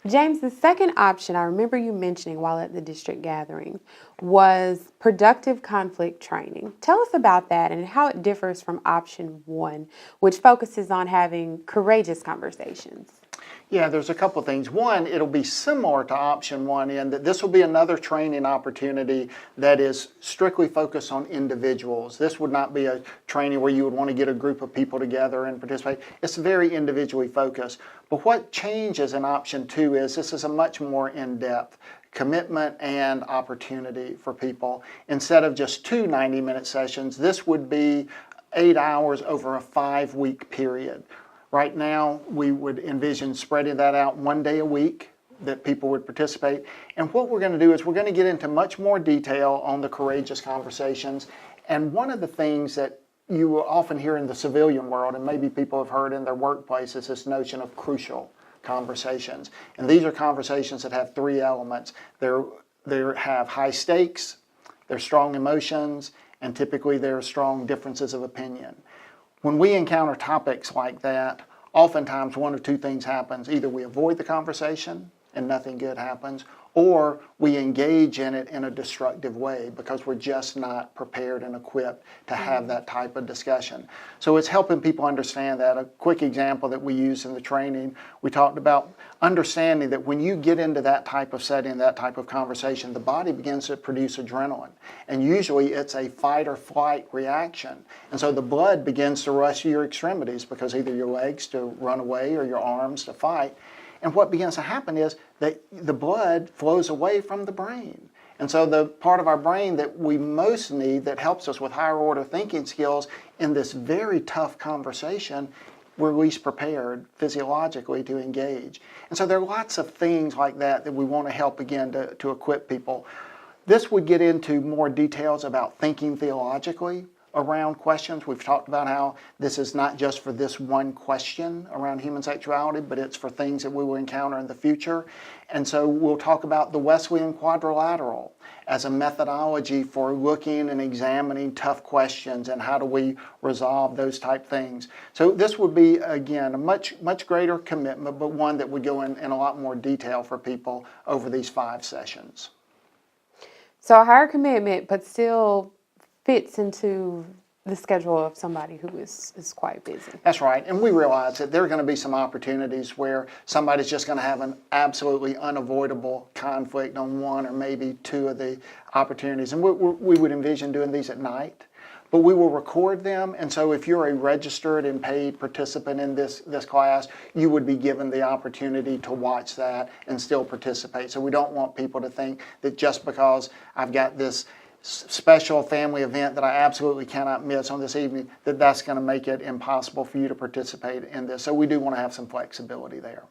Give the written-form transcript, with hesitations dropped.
James, the second option I remember you mentioning while at the district gathering was productive conflict training. Tell us about that and how it differs from option one, which focuses on having courageous conversations. Yeah, there's a couple things. One, it'll be similar to option one in that this will be another training opportunity that is strictly focused on individuals. This would not be a training where you would want to get a group of people together and participate. It's very individually focused. But what changes in option two is this is a much more in-depth commitment and opportunity for people. Instead of just two 90-minute sessions, this would be 8 hours over a 5-week period. Right now, we would envision spreading that out 1 day a week that people would participate. And what we're going to do is we're going to get into much more detail on the courageous conversations. And one of the things that you will often hear in the civilian world, and maybe people have heard in their workplace, is this notion of crucial conversations. And these are conversations that have 3 elements. They have high stakes, they're strong emotions, and typically there are strong differences of opinion. When we encounter topics like that, oftentimes one of two things happens. Either we avoid the conversation and nothing good happens, or we engage in it in a destructive way because we're just not prepared and equipped to have that type of discussion. So it's helping people understand that. A quick example that we use in the training, we talked about understanding that when you get into that type of setting, that type of conversation, the body begins to produce adrenaline. And usually it's a fight or flight reaction. And so the blood begins to rush to your extremities because either your legs to run away or your arms to fight. And what begins to happen is that the blood flows away from the brain. And so the part of our brain that we most need that helps us with higher order thinking skills in this very tough conversation, we're least prepared physiologically to engage. And so there are lots of things like that that we want to help again to equip people. This would get into more details about thinking theologically around questions. We've talked about how this is not just for this one question around human sexuality, but it's for things that we will encounter in the future. And so we'll talk about the Wesleyan quadrilateral as a methodology for looking and examining tough questions and how do we resolve those type things. So this would be, again, a much greater commitment, but one that would go in a lot more detail for people over these 5 sessions. So a higher commitment, but still fits into the schedule of somebody who is quite busy. That's right, and we realize that there are going to be some opportunities where somebody's just going to have an absolutely unavoidable conflict on 1 or maybe 2 of the opportunities, and we would envision doing these at night. But we will record them, and so if you're a registered and paid participant in this class, you would be given the opportunity to watch that and still participate. So we don't want people to think that just because I've got this special family event that I absolutely cannot miss on this evening, that's going to make it impossible for you to participate in this. So we do want to have some flexibility there.